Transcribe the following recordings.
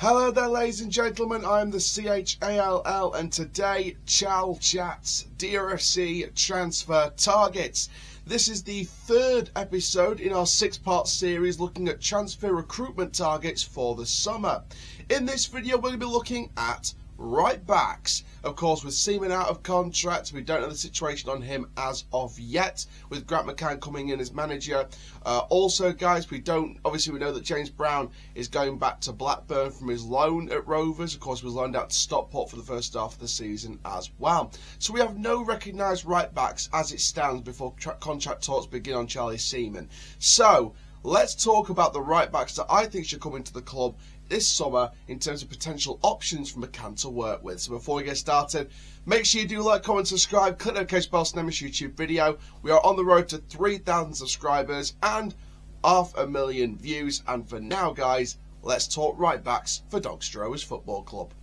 Hello there, ladies and gentlemen, I am the CHALL, and today, Chall Chats, DRFC transfer targets. This is the third episode in our 6-part series looking at transfer recruitment targets for the summer. In this video, we're going to be looking at right backs. Of course, with Seaman out of contract, we don't know the situation on him as of yet, with Grant McCann coming in as manager. Also, guys, we know that James Brown is going back to Blackburn from his loan at Rovers. Of course, he was loaned out to Stockport for the first half of the season as well. So we have no recognised right backs as it stands before contract talks begin on Charlie Seaman. So let's talk about the right backs that I think should come into the club this summer in terms of potential options for McCann to work with. So before we get started, make sure you do like, comment, subscribe, click the notification bell to never miss YouTube video. We are on the road to 3,000 subscribers and 500,000 views. And for now, guys, let's talk right backs for Doncaster Rovers Football Club.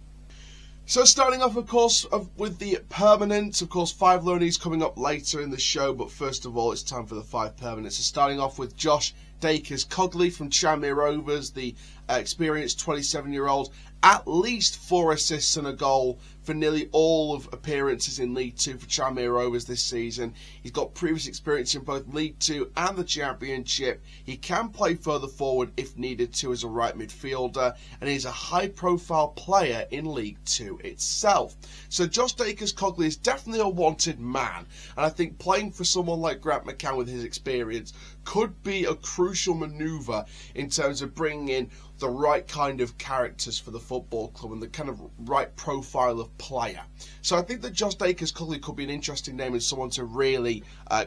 So starting off, of course, with the permanents. Of course, 5 loanees coming up later in the show, but first of all, it's time for the 5 permanents. So starting off with Josh Dacres-Cogley from Tranmere Rovers, the experienced 27-year-old, at least 4 assists and a goal for nearly all of appearances in League 2 for Tranmere Rovers this season. He's got previous experience in both League 2 and the Championship. He can play further forward if needed to as a right midfielder, and he's a high-profile player in League 2 itself. So Josh Dacres-Cogley is definitely a wanted man, and I think playing for someone like Grant McCann with his experience could be a crucial manoeuvre in terms of bringing in the right kind of characters for the football club and the kind of right profile of player. So I think that Josh Dacres-Cogley could be an interesting name and someone to really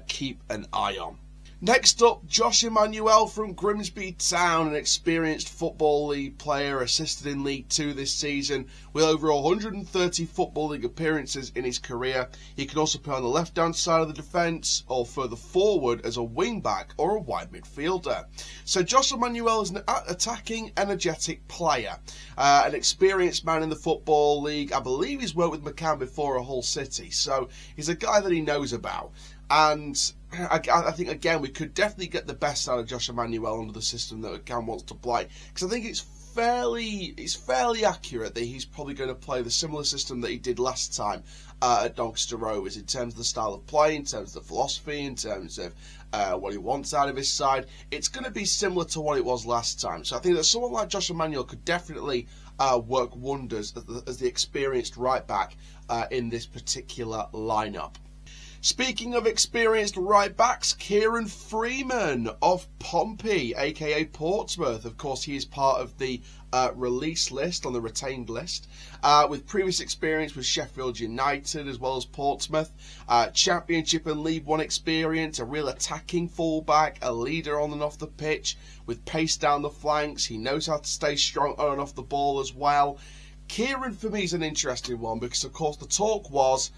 keep an eye on. Next up, Josh Emmanuel from Grimsby Town, an experienced Football League player, assisted in League 2 this season with over 130 Football League appearances in his career. He can also play on the left-hand side of the defence or further forward as a wing-back or a wide midfielder. So Josh Emmanuel is an attacking, energetic player, an experienced man in the Football League. I believe he's worked with McCann before at Hull City, so he's a guy that he knows about. And I think, again, we could definitely get the best out of Josh Emmanuel under the system that McCann wants to play. Because I think it's fairly accurate that he's probably going to play the similar system that he did last time at Doncaster Rovers in terms of the style of play, in terms of the philosophy, in terms of what he wants out of his side. It's going to be similar to what it was last time. So I think that someone like Josh Emmanuel could definitely work wonders as the experienced right back in this particular lineup. Speaking of experienced right backs, Kieran Freeman of Pompey, aka Portsmouth. Of course, he is part of the release list, on the retained list, with previous experience with Sheffield United as well as Portsmouth, Championship and League 1 experience, a real attacking fullback, a leader on and off the pitch with pace down the flanks. He knows how to stay strong on and off the ball as well. Kieran, for me, is an interesting one because, of course, the talk was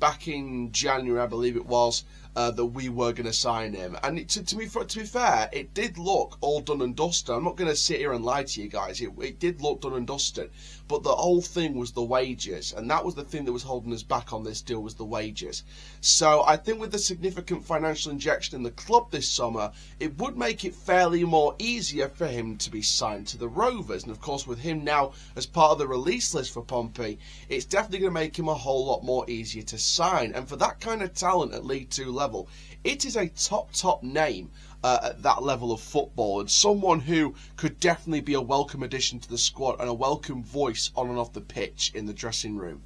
back in January, I believe it was, that we were going to sign him. And to be fair, it did look all done and dusted. I'm not going to sit here and lie to you guys. It did look done and dusted. But the whole thing was the wages. And that was the thing that was holding us back on this deal, was the wages. So I think with the significant financial injection in the club this summer, it would make it fairly more easier for him to be signed to the Rovers. And of course, with him now as part of the release list for Pompey, it's definitely going to make him a whole lot more easier to sign. And for that kind of talent at League 2 level, it is a top name at that level of football, and someone who could definitely be a welcome addition to the squad and a welcome voice on and off the pitch in the dressing room.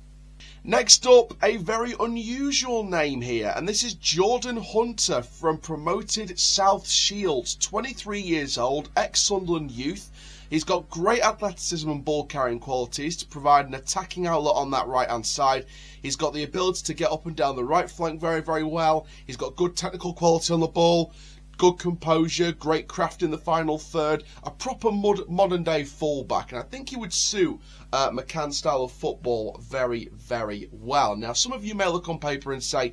Next up, a very unusual name here, and this is Jordan Hunter from promoted South Shields, 23 years old, ex-Sunderland youth. He's got great athleticism and ball-carrying qualities to provide an attacking outlet on that right-hand side. He's got the ability to get up and down the right flank very, very well. He's got good technical quality on the ball, good composure, great craft in the final third, a proper modern-day fullback. And I think he would suit McCann's style of football very, very well. Now, some of you may look on paper and say,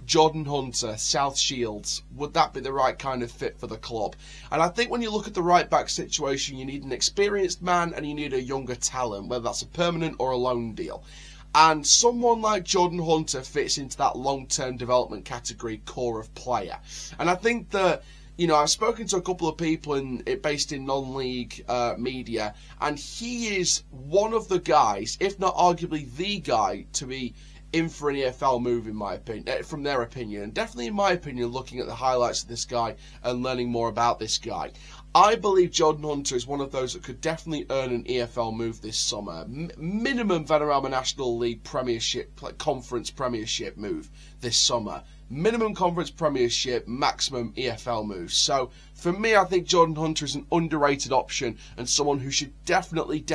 Jordan Hunter, South Shields, would that be the right kind of fit for the club? And I think when you look at the right back situation, you need an experienced man and you need a younger talent, whether that's a permanent or a loan deal. And someone like Jordan Hunter fits into that long-term development category core of player. And I think that I've spoken to a couple of people based in non-league media, and he is one of the guys, if not arguably the guy, to be in for an EFL move, in my opinion, from their opinion, and definitely in my opinion, looking at the highlights of this guy and learning more about this guy. I believe Jordan Hunter is one of those that could definitely earn an EFL move this summer. Minimum Vanarama National League Premiership, Conference Premiership move this summer. Minimum Conference Premiership, maximum EFL move. So, for me, I think Jordan Hunter is an underrated option and someone who should definitely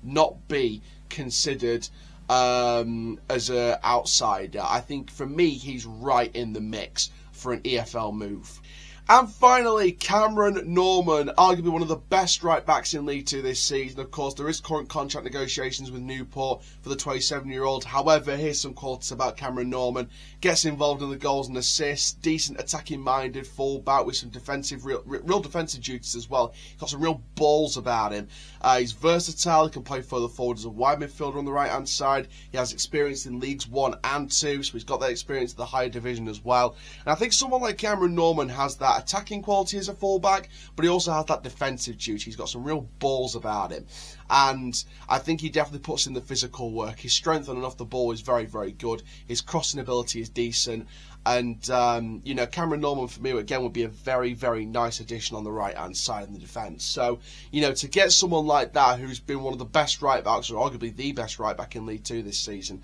not be considered as an outsider. I think, for me, he's right in the mix for an EFL move. And finally, Cameron Norman, arguably one of the best right-backs in League Two this season. Of course, there is current contract negotiations with Newport for the 27-year-old. However, here's some qualities about Cameron Norman. Gets involved in the goals and assists. Decent attacking-minded fullback with some defensive, real defensive duties as well. He's got some real balls about him. He's versatile. He can play further forward as a wide midfielder on the right-hand side. He has experience in Leagues 1 and 2, so he's got that experience at the higher division as well. And I think someone like Cameron Norman has that attacking quality as a fullback, but he also has that defensive duty. He's got some real balls about him, and I think he definitely puts in the physical work. His strength on and off the ball is very, very good. His crossing ability is decent, and Cameron Norman for me again would be a very, very nice addition on the right hand side in the defence. So to get someone like that who's been one of the best right backs, or arguably the best right back in League Two this season,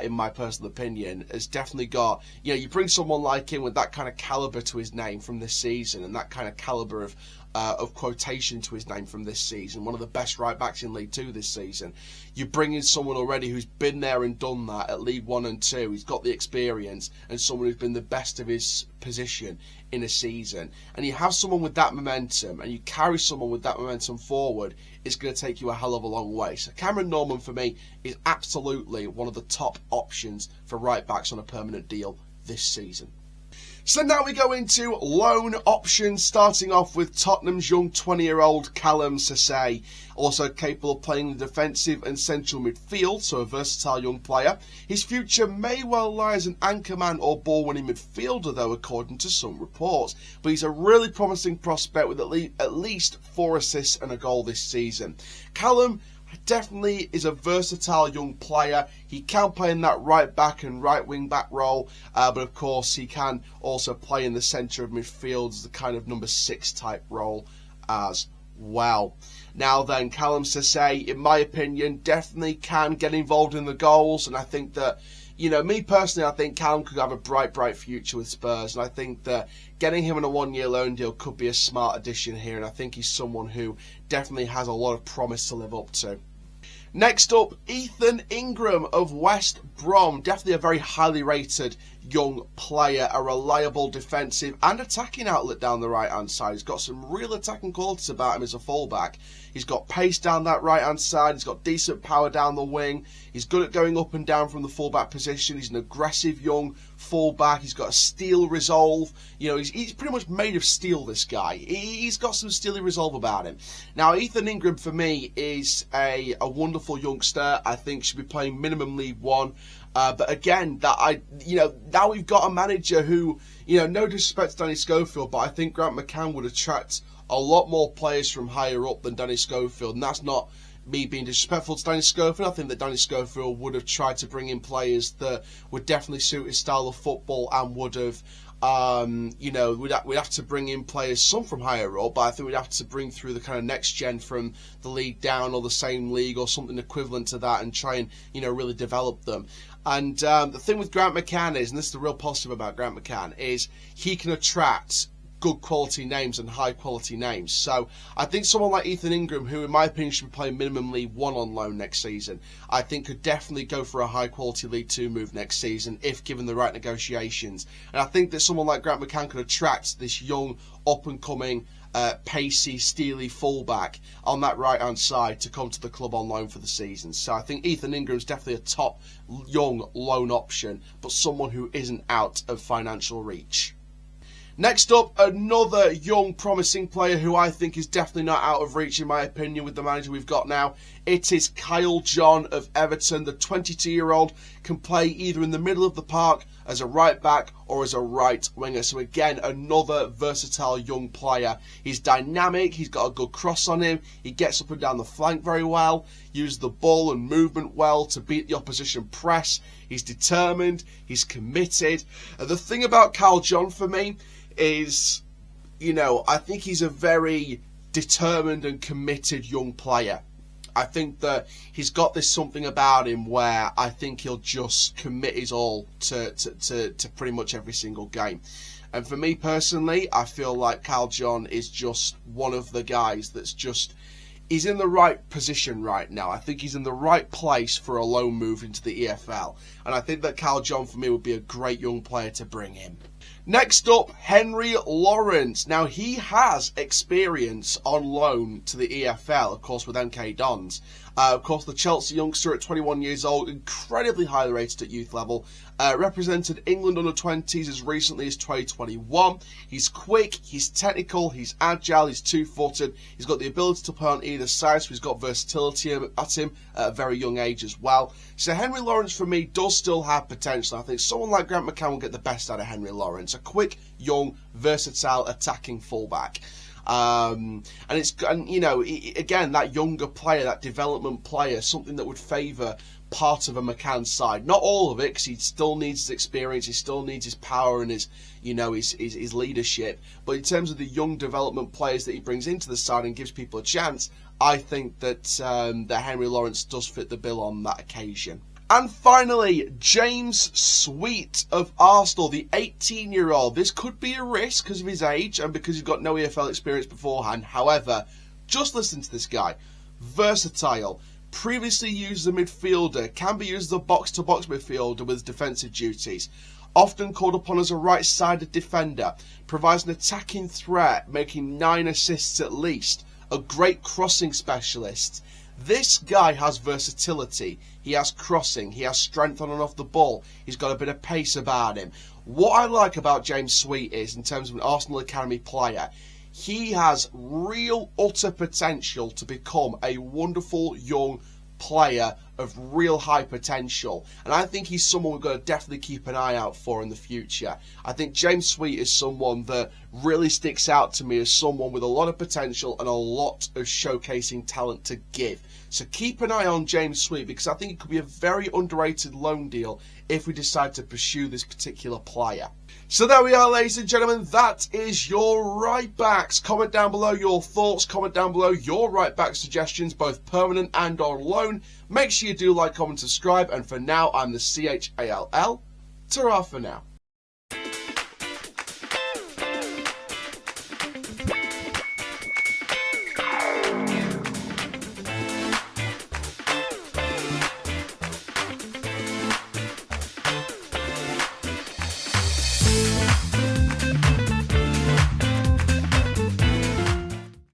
in my personal opinion, has definitely got, you bring someone like him with that kind of calibre to his name from this season, and that kind of calibre of quotation to his name from this season, one of the best right backs in League 2 this season. You bring in someone already who's been there and done that at League 1 and 2. He's got the experience, and someone who's been the best of his position in a season. And you have someone with that momentum, and you carry someone with that momentum forward, it's going to take you a hell of a long way. So Cameron Norman for me is absolutely one of the top options for right backs on a permanent deal this season. So now we go into loan options, starting off with Tottenham's young 20-year-old Kallum Cesay, also capable of playing the defensive and central midfield, so a versatile young player. His future may well lie as an anchorman or ball-winning midfielder, though, according to some reports. But he's a really promising prospect with at least 4 assists and a goal this season. Kallum definitely is a versatile young player. He can play in that right back and right wing back role, but of course he can also play in the centre of midfield as the kind of number 6 type role as well. Now then, Kallum Cesay, in my opinion, definitely can get involved in the goals, and I think that, me personally, I think Kallum could have a bright future with Spurs, and I think that getting him on a 1-year loan deal could be a smart addition here, and I think he's someone who definitely has a lot of promise to live up to. Next up, Ethan Ingram of West Brom. Definitely a very highly rated young player, a reliable defensive and attacking outlet down the right-hand side. He's got some real attacking qualities about him as a fullback. He's got pace down that right-hand side. He's got decent power down the wing. He's good at going up and down from the fullback position. He's an aggressive young fullback. He's got a steel resolve. He's pretty much made of steel, this guy. He's got some steely resolve about him. Now, Ethan Ingram, for me, is a wonderful youngster. I think should be playing minimum League 1. But again, now we've got a manager who, no disrespect to Danny Schofield, but I think Grant McCann would attract a lot more players from higher up than Danny Schofield, and that's not me being disrespectful to Danny Schofield. I think that Danny Schofield would have tried to bring in players that would definitely suit his style of football and would have, we'd have to bring in players, some from higher up, but I think we'd have to bring through the kind of next gen from the league down or the same league or something equivalent to that and try and, really develop them. And the thing with Grant McCann is, and this is the real positive about Grant McCann, is he can attract good quality names and high quality names. So I think someone like Ethan Ingram, who in my opinion should be playing minimum League 1 on loan next season, I think could definitely go for a high quality League 2 move next season if given the right negotiations. And I think that someone like Grant McCann could attract this young up and coming pacey, steely fullback on that right hand side to come to the club on loan for the season. So I think Ethan Ingram is definitely a top young loan option, but someone who isn't out of financial reach. Next up, another young promising player who I think is definitely not out of reach in my opinion with the manager we've got now. It is Kyle John of Everton. The 22-year-old can play either in the middle of the park as a right back or as a right winger. So again, another versatile young player. He's dynamic, he's got a good cross on him, he gets up and down the flank very well, uses the ball and movement well to beat the opposition press. He's determined, he's committed. And the thing about Kallum for me is, you know, I think he's a very determined and committed young player. I think that he's got this something about him where I think he'll just commit his all to pretty much every single game. And for me personally, I feel like Kallum is just one of the guys that's just, he's in the right position right now. I think he's in the right place for a loan move into the EFL. And I think that Kallum for me would be a great young player to bring in. Next up, Henry Lawrence. Now, he has experience on loan to the EFL, of course, with MK Dons. Of course, the Chelsea youngster at 21 years old, incredibly highly rated at youth level. Represented England under-20s as recently as 2021. He's quick, he's technical, he's agile, he's two-footed. He's got the ability to play on either side, so he's got versatility at him at a very young age as well. So Henry Lawrence, for me, does still have potential. I think someone like Grant McCann will get the best out of Henry Lawrence. A quick, young, versatile, attacking fullback. And you know, again, that younger player, that development player, something that would favour part of a McCann side. Not all of it, because he still needs his experience, he still needs his power and his, you know, his leadership. But in terms of the young development players that he brings into the side and gives people a chance, I think that that Henry Lawrence does fit the bill on that occasion. And finally, James Sweet of Arsenal, the 18-year-old. This could be a risk because of his age and because he's got no EFL experience beforehand. However, just listen to this guy. Versatile. Previously used as a midfielder. Can be used as a box-to-box midfielder with defensive duties. Often called upon as a right-sided defender. Provides an attacking threat, making 9 assists at least. A great crossing specialist. This guy has versatility, he has crossing, he has strength on and off the ball, he's got a bit of pace about him. What I like about James Sweet is, in terms of an Arsenal Academy player, he has real utter potential to become a wonderful young player of real high potential, and I think he's someone we've got to definitely keep an eye out for in the future. I think James Sweet is someone that really sticks out to me as someone with a lot of potential and a lot of showcasing talent to give. So keep an eye on James Sweet, because I think it could be a very underrated loan deal if we decide to pursue this particular player. So there we are, ladies and gentlemen, that is your right backs. Comment down below your thoughts, comment down below your right back suggestions, both permanent and on loan. Make sure you do like, comment, subscribe, and for now, I'm the CHALL. Ta-ra for now.